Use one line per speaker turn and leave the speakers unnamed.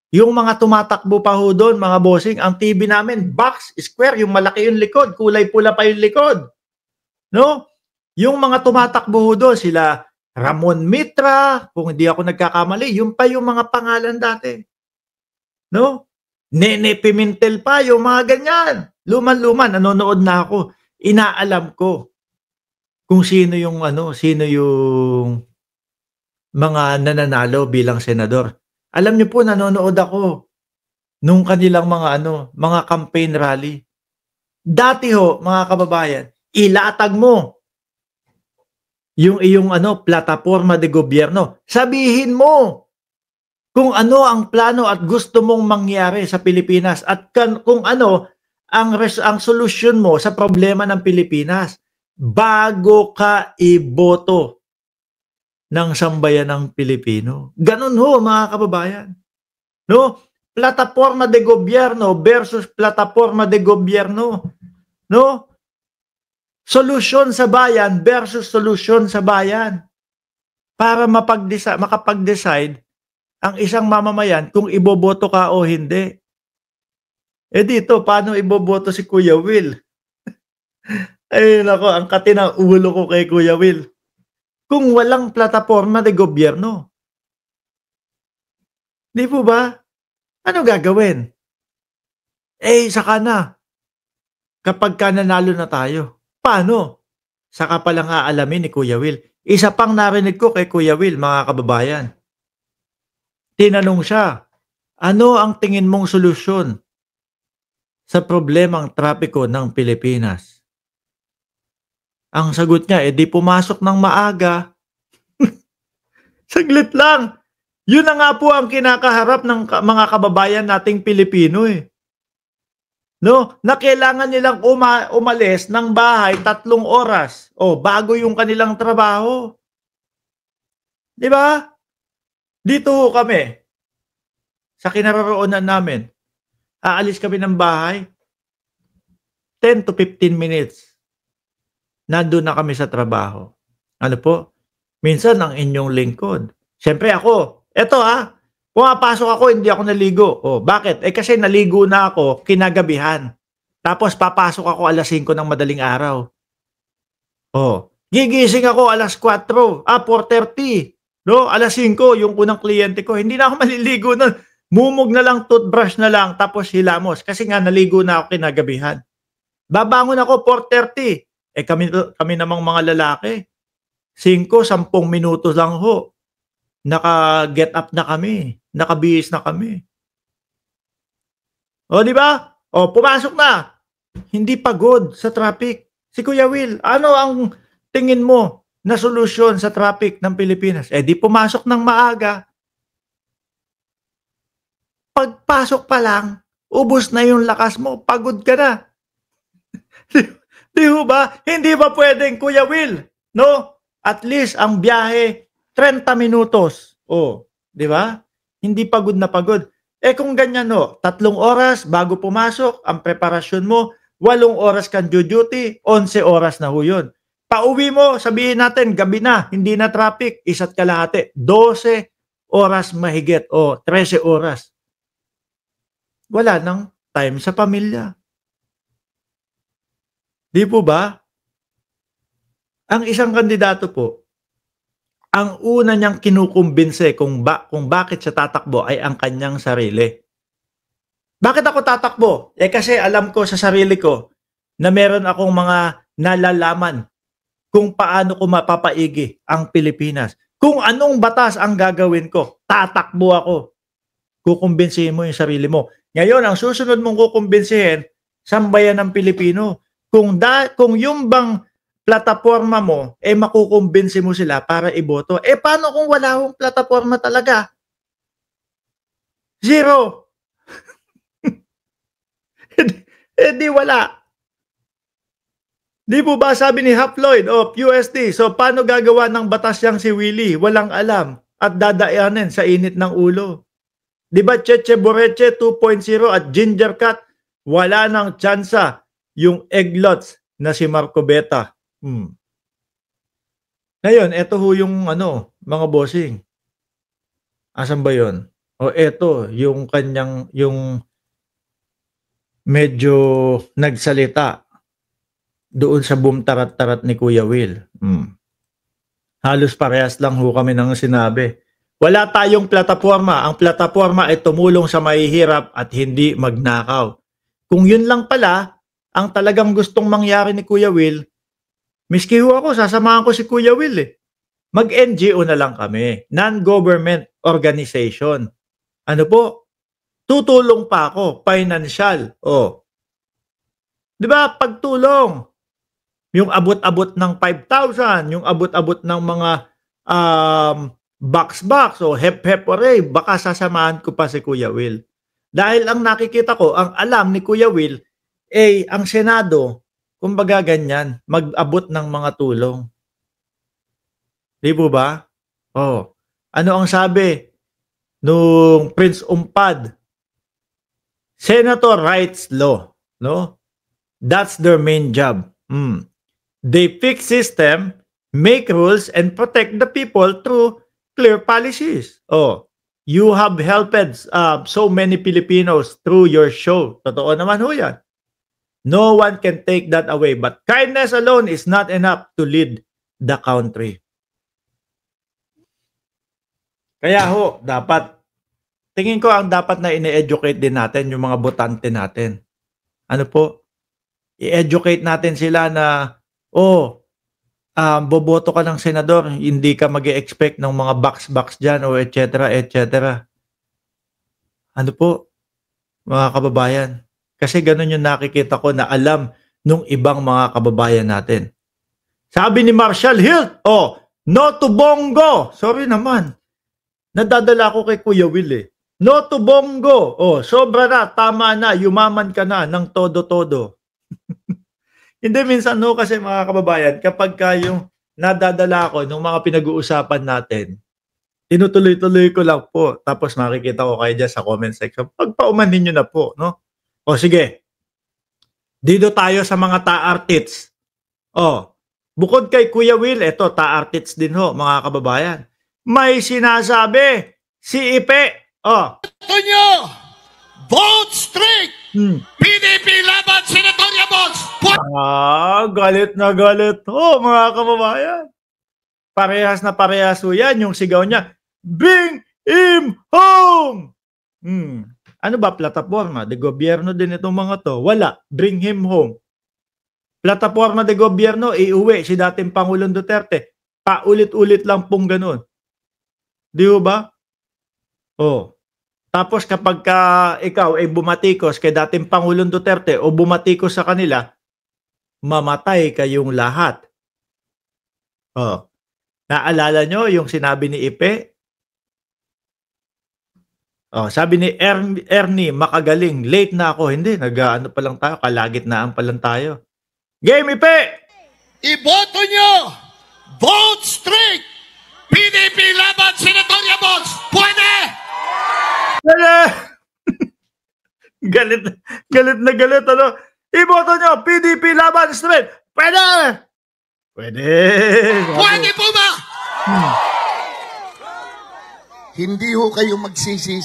Yung mga tumatakbo pa ho doon, mga bossing, ang TV namin, box, square, yung malaki yung likod, kulay pula pa yung likod. No? Yung mga tumatakbo ho doon, sila Ramon Mitra, kung hindi ako nagkakamali, yung pa yung mga pangalan dati. No? Nene Pimentel pa, yung mga ganyan. Luman-luman, nanonood na ako. Inaalam ko kung sino yung sino yung mga nananalo bilang senador. Alam niyo po, nanonood ako nung kanilang mga campaign rally. Dati ho, mga kababayan, ilatag mo yung iyong plataporma de gobyerno. Sabihin mo kung ano ang plano at gusto mong mangyari sa Pilipinas at kung ano ang solusyon mo sa problema ng Pilipinas bago ka iboto ng sambayanang Pilipino. Ganun ho, mga kababayan. No? Plataporma de gobyerno versus plataporma de gobyerno. No? Solusyon sa bayan versus solusyon sa bayan. Para makapag-decide ang isang mamamayan kung iboboto ka o hindi. Eh dito, paano iboboto si Kuya Will? Ay nako, ang kati ng ulo ko kay Kuya Will. Kung walang plataporma de gobyerno. Di po ba? Ano gagawin? Eh, saka na. Kapag ka nanalo na tayo. Paano? Saka palang aalamin ni Kuya Will. Isa pang narinig ko kay Kuya Will, mga kababayan. Tinanong siya, ano ang tingin mong solusyon sa problemang trapiko ng Pilipinas? Ang sagot niya, di pumasok ng maaga. Saglit lang. Yun na nga po ang kinakaharap ng mga kababayan nating Pilipino eh. No? Na kailangan nilang umalis ng bahay 3 oras. Bago yung kanilang trabaho. Di ba? Dito ho kami. Sa kinaroroonan namin. Aalis kami ng bahay. 10 to 15 minutes. Nandun na kami sa trabaho. Ano po? Minsan ang inyong lingkod. Siyempre ako, pumapasok ako, hindi ako naligo. Bakit? Kasi naligo na ako kinagabihan. Tapos papasok ako alas 5 ng madaling araw. Gigising ako alas 4, 4:30. No? Alas 5, yung unang kliyente ko. Hindi na ako maliligo nun. Mumog na lang, toothbrush na lang, tapos hilamos. Kasi nga naligo na ako kinagabihan. Babangon ako 4:30. Kami namang mga lalaki. 5-10 minutos lang ho. Naka-get up na kami. Nakabihis na kami. Di ba? Pumasok na. Hindi pagod sa traffic. Si Kuya Will, ano ang tingin mo na solusyon sa traffic ng Pilipinas? Di pumasok ng maaga. Pagpasok pa lang, ubos na yung lakas mo. Pagod ka na. Di ba? Hindi ba pwedeng, Kuya Will? No? At least ang biyahe 30 minutos. Di ba? Hindi pagod na pagod. Kung ganyan 3 oras bago pumasok, ang preparasyon mo, 8 oras kang duty, 11 oras na ho yun. Pauwi mo, sabihin natin, gabi na, hindi na traffic, 1 kalahati, 12 oras mahigit 13 oras. Wala nang time sa pamilya. Di po ba? Ang isang kandidato po, ang una niyang kinukumbinse kung bakit siya tatakbo ay ang kanyang sarili. Bakit ako tatakbo? Kasi alam ko sa sarili ko na meron akong mga nalalaman kung paano ko mapapaigi ang Pilipinas. Kung anong batas ang gagawin ko, tatakbo ako. Kukumbinsihin mo yung sarili mo. Ngayon, ang susunod mong kukumbinsihin, sambayan ng Pilipino. Kung yung bang plataforma mo, makukumbinsi mo sila para iboto. Paano kung wala akong plataforma talaga? Zero. Di wala. Di po ba sabi ni Haployd of UST, so paano gagawa ng batas yang si Willie? Walang alam at dadaanin sa init ng ulo. Di ba Cheche Boreche 2.0 at Ginger Cat, wala nang tsansa yung eglots na si Marco Beta. Ngayon, eto ho yung mga bossing. Asan ba yun? O eto, yung kanyang, yung medyo nagsalita doon sa bumtarat-tarat ni Kuya Will. Halos parehas lang ho kami ng sinabi. Wala tayong plataforma. Ang plataforma ay tumulong sa mahihirap at hindi magnakaw. Kung yun lang pala, ang talagang gustong mangyari ni Kuya Will, miski ho ako, sasamahan ko si Kuya Will eh. Mag-NGO na lang kami. Non-government organization. Ano po? Tutulong pa ako. Financial. O. Di ba? Pagtulong. Yung abot-abot ng 5,000, yung abot-abot ng mga box-box o hep-hep oray, baka sasamahan ko pa si Kuya Will. Dahil ang nakikita ko, ang alam ni Kuya Will, ang Senado, kumbaga ganyan, mag-abot ng mga tulong. Di po ba? Oh. Ano ang sabi nung Prince Umpad? Senator writes law, no? That's their main job. They fix system, make rules, and protect the people through clear policies. Oh, you have helped so many Filipinos through your show. Totoo naman ho yan. No one can take that away. But kindness alone is not enough to lead the country. Kaya ho, dapat, tingin ko ang dapat na ine-educate din natin yung mga botante natin. Ano po? I-educate natin sila na, boboto ka ng senador, hindi ka mag-e-expect ng mga box-box dyan o etc. etc. Ano po, mga kababayan? Kasi ganun yung nakikita ko na alam nung ibang mga kababayan natin. Sabi ni Marshall Hilt, no to bongo. Sorry naman. Nadadala ko kay Kuya Will eh. No to bongo. Sobra na, tama na, yumaman ka na ng todo-todo. Hindi, minsan no, kasi mga kababayan, kapag yung nadadala ko ng mga pinag-uusapan natin, tinutuloy-tuloy ko lang po. Tapos makikita ko kayo dyan sa comment section. Pagpaumanin nyo na po, no? Sige. Dito tayo sa mga ta-artits. Bukod kay Kuya Will, eto, ta-artits din ho, mga kababayan. May sinasabi, si Ipe,
Ito nyo, vote straight! PDP laban Senatorial Bonds!
galit na galit ho, mga kababayan. Parehas na parehas ho yan, yung sigaw niya, bring him home! Ano ba plataforma? De gobyerno din itong mga to. Wala, bring him home. Plataforma de gobyerno, iuwi si dating Pangulong Duterte. Paulit-ulit lang pong ganun. Di ba? Tapos kapag ikaw ay bumatikos kay dating Pangulong Duterte o bumatikos sa kanila, mamatay kayong lahat. Naalala nyo yung sinabi ni Ipe? Sabi ni Ernie, makagaling, late na ako. Hindi, nag-ano pa lang tayo, kalagitnaan pa lang tayo. Game, Ipe!
Iboto nyo, vote straight! PDP laban Senatorial Bonds! Pwede!
Galit na galit, ano? Iboto nyo, PDP laban straight! Pwede! Pwede!
Pwede po ba? Hindi ho kayo magsisisi.